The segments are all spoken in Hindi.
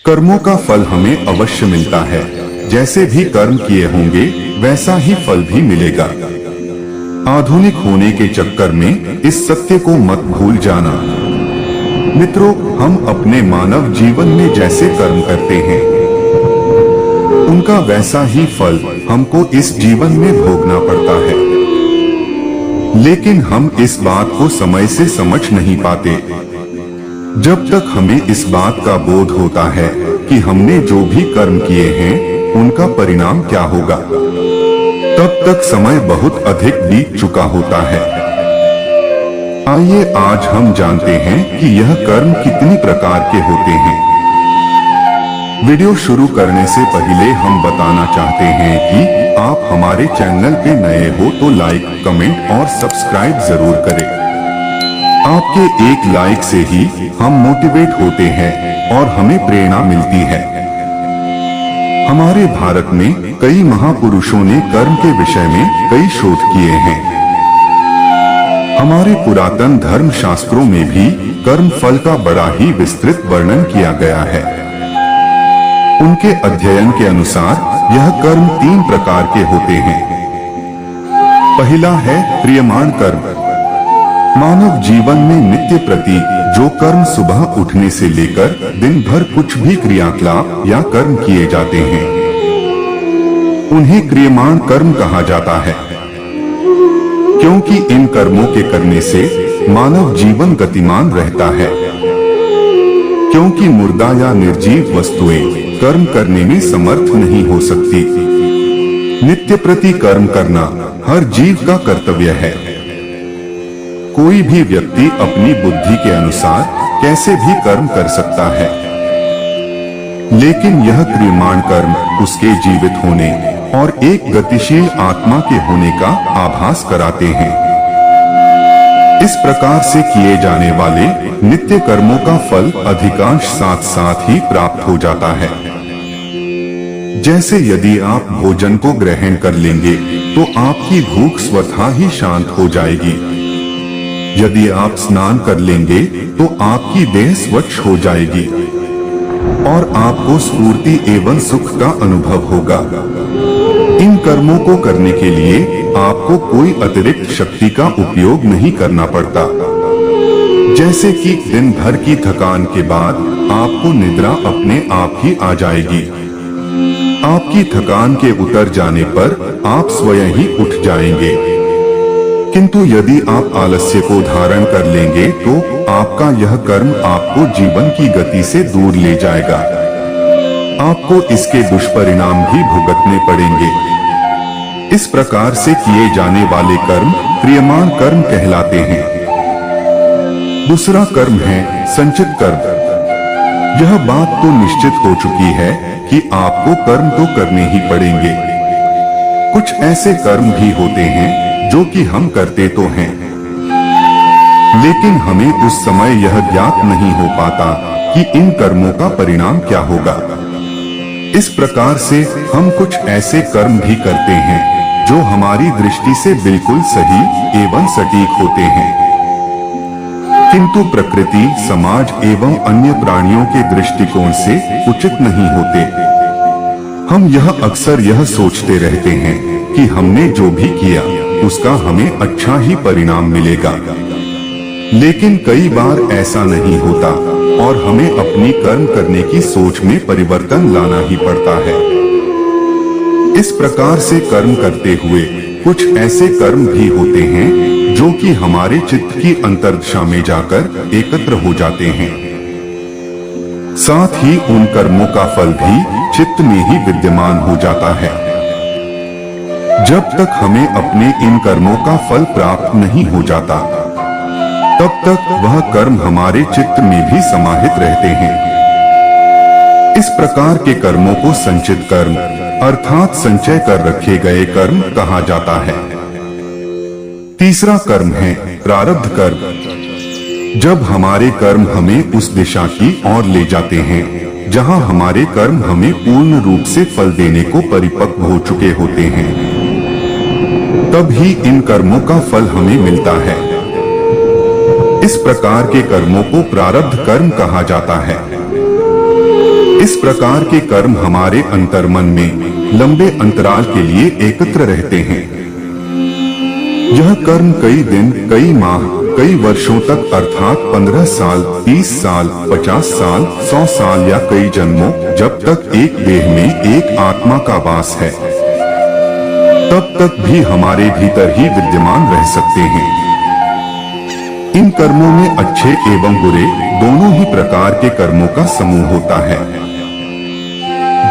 कर्मों का फल हमें अवश्य मिलता है। जैसे भी कर्म किए होंगे वैसा ही फल भी मिलेगा। आधुनिक होने के चक्कर में इस सत्य को मत भूल जाना। मित्रों, हम अपने मानव जीवन में जैसे कर्म करते हैं उनका वैसा ही फल हमको इस जीवन में भोगना पड़ता है। लेकिन हम इस बात को समय से समझ नहीं पाते। जब तक हमें इस बात का बोध होता है कि हमने जो भी कर्म किए हैं उनका परिणाम क्या होगा, तब तक समय बहुत अधिक बीत चुका होता है। आइए आज हम जानते हैं कि यह कर्म कितनी प्रकार के होते हैं। वीडियो शुरू करने से पहले हम बताना चाहते हैं कि आप हमारे चैनल पे नए हो तो लाइक, कमेंट और सब्सक्राइब जरूर करें। आपके एक लाइक से ही हम मोटिवेट होते हैं और हमें प्रेरणा मिलती है। हमारे भारत में कई महापुरुषों ने कर्म के विषय में कई शोध किए हैं। हमारे पुरातन धर्म शास्त्रों में भी कर्म फल का बड़ा ही विस्तृत वर्णन किया गया है। उनके अध्ययन के अनुसार यह कर्म 3 प्रकार के होते हैं। पहला है क्रियमाण कर्म। मानव जीवन में नित्य प्रति जो कर्म सुबह उठने से लेकर दिन भर कुछ भी क्रियाकलाप या कर्म किए जाते हैं उन्हें क्रियमाण कर्म कहा जाता है। क्योंकि इन कर्मों के करने से मानव जीवन गतिमान रहता है। क्योंकि मुर्दा या निर्जीव वस्तुएं कर्म करने में समर्थ नहीं हो सकती। नित्य प्रति कर्म करना हर जीव का कर्तव्य है। कोई भी व्यक्ति अपनी बुद्धि के अनुसार कैसे भी कर्म कर सकता है, लेकिन यह क्रियमाण कर्म उसके जीवित होने और एक गतिशील आत्मा के होने का आभास कराते हैं। इस प्रकार से किए जाने वाले नित्य कर्मों का फल अधिकांश साथ साथ ही प्राप्त हो जाता है। जैसे यदि आप भोजन को ग्रहण कर लेंगे तो आपकी भूख स्वतः ही शांत हो जाएगी। यदि आप स्नान कर लेंगे तो आपकी देह स्वच्छ हो जाएगी और आपको स्फूर्ति एवं सुख का अनुभव होगा। इन कर्मों को करने के लिए आपको कोई अतिरिक्त शक्ति का उपयोग नहीं करना पड़ता। जैसे कि दिन भर की थकान के बाद आपको निद्रा अपने आप ही आ जाएगी। आपकी थकान के उतर जाने पर आप स्वयं ही उठ जाएंगे। किंतु यदि आप आलस्य को धारण कर लेंगे तो आपका यह कर्म आपको जीवन की गति से दूर ले जाएगा। आपको इसके दुष्परिणाम भी भुगतने पड़ेंगे। इस प्रकार से किए जाने वाले कर्म क्रियमाण कर्म कहलाते हैं। दूसरा कर्म है संचित कर्म। यह बात तो निश्चित हो चुकी है कि आपको कर्म तो करने ही पड़ेंगे। कुछ ऐसे कर्म भी होते हैं जो कि हम करते तो हैं, लेकिन हमें उस समय यह ज्ञात नहीं हो पाता कि इन कर्मों का परिणाम क्या होगा। इस प्रकार से हम कुछ ऐसे कर्म भी करते हैं जो हमारी दृष्टि से बिल्कुल सही एवं सटीक होते हैं, किंतु प्रकृति, समाज एवं अन्य प्राणियों के दृष्टिकोण से उचित नहीं होते। हम यह अक्सर यह सोचते रहते हैं कि हमने जो भी किया उसका हमें अच्छा ही परिणाम मिलेगा, लेकिन कई बार ऐसा नहीं होता और हमें अपनी कर्म करने की सोच में परिवर्तन लाना ही पड़ता है। इस प्रकार से कर्म करते हुए कुछ ऐसे कर्म भी होते हैं जो कि हमारे चित्त की अंतर्दशा में जाकर एकत्र हो जाते हैं। साथ ही उन कर्मों का फल भी चित्त में ही विद्यमान हो जाता है। जब तक हमें अपने इन कर्मों का फल प्राप्त नहीं हो जाता तब तक वह कर्म हमारे चित्त में भी समाहित रहते हैं। इस प्रकार के कर्मों को संचित कर्म अर्थात संचय कर रखे गए कर्म कहा जाता है। तीसरा कर्म है प्रारब्ध कर्म। जब हमारे कर्म हमें उस दिशा की ओर ले जाते हैं जहां हमारे कर्म हमें पूर्ण रूप से फल देने को परिपक्व हो चुके होते हैं, तब ही इन कर्मों का फल हमें मिलता है। इस प्रकार के कर्मों को प्रारब्ध कर्म कहा जाता है। इस प्रकार के कर्म हमारे अंतर्मन में लंबे अंतराल के लिए एकत्र रहते हैं। यह कर्म कई दिन, कई माह, कई वर्षों तक अर्थात 15 साल, 30 साल, 50 साल, 100 साल या कई जन्मों, जब तक एक देह में एक आत्मा का वास है तब तक भी हमारे भीतर ही विद्यमान रह सकते हैं। इन कर्मों में अच्छे एवं बुरे दोनों ही प्रकार के कर्मों का समूह होता है।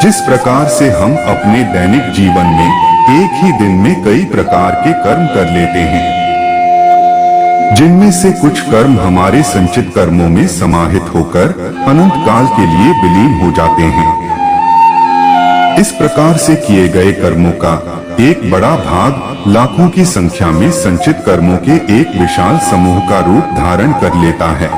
जिस प्रकार से हम अपने दैनिक जीवन में एक ही दिन में कई प्रकार के कर्म कर लेते हैं, जिनमें से कुछ कर्म हमारे संचित कर्मों में समाहित होकर अनंत काल के लिए विलीन हो जाते हैं। इस प्रकार से किए गए कर्मों का एक बड़ा भाग लाखों की संख्या में संचित कर्मों के एक विशाल समूह का रूप धारण कर लेता है।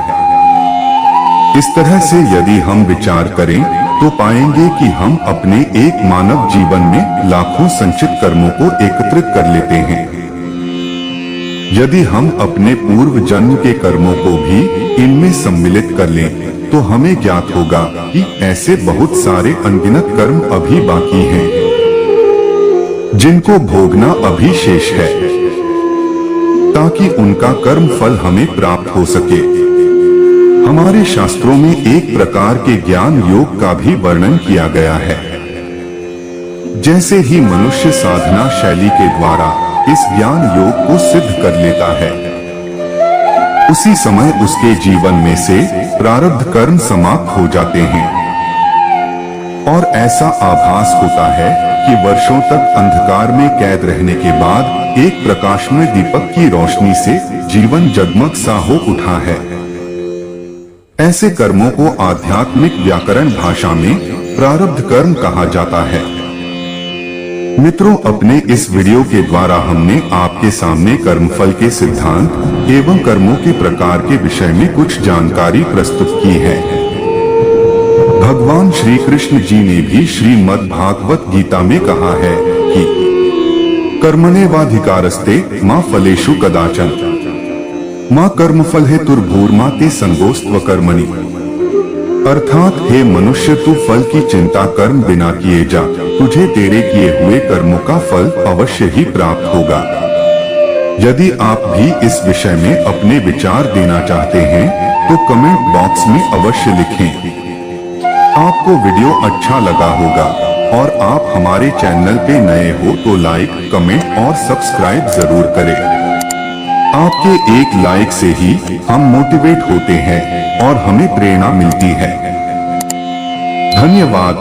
इस तरह से यदि हम विचार करें तो पाएंगे कि हम अपने एक मानव जीवन में लाखों संचित कर्मों को एकत्रित कर लेते हैं। यदि हम अपने पूर्व जन्म के कर्मों को भी इनमें सम्मिलित कर लें तो हमें ज्ञात होगा कि ऐसे बहुत सारे अनगिनत कर्म अभी बाकी हैं, जिनको भोगना अभी शेष है, ताकि उनका कर्म फल हमें प्राप्त हो सके। हमारे शास्त्रों में एक प्रकार के ज्ञान योग का भी वर्णन किया गया है। जैसे ही मनुष्य साधना शैली के द्वारा इस ज्ञान योग को सिद्ध कर लेता है, उसी समय उसके जीवन में से प्रारब्ध कर्म समाप्त हो जाते हैं और ऐसा आभास होता है कि वर्षों तक अंधकार में कैद रहने के बाद एक प्रकाशमय दीपक की रोशनी से जीवन जगमग सा हो उठा है। ऐसे कर्मों को आध्यात्मिक व्याकरण भाषा में प्रारब्ध कर्म कहा जाता है। मित्रों, अपने इस वीडियो के द्वारा हमने आपके सामने कर्मफल के सिद्धांत एवं कर्मों के प्रकार के विषय में कुछ जानकारी प्रस्तुत की है। भगवान श्री कृष्ण जी ने भी श्रीमद् भागवत गीता में कहा है कि कर्मण्येवाधिकारस्ते मा फलेषु कदाचन मां कर्मफल हेतुर्भूर्मा ते संगोस्त्व कर्मणि। अर्थात हे मनुष्य, तू फल की चिंता कर्म बिना किए जा, तुझे तेरे किए हुए कर्मों का फल अवश्य ही प्राप्त होगा। यदि आप भी इस विषय में अपने विचार देना चाहते हैं तो कमेंट बॉक्स में अवश्य लिखें। आपको वीडियो अच्छा लगा होगा और आप हमारे चैनल पे नए हो तो लाइक, कमेंट और सब्सक्राइब जरूर करें। आपके एक लाइक से ही हम मोटिवेट होते हैं और हमें प्रेरणा मिलती है। धन्यवाद।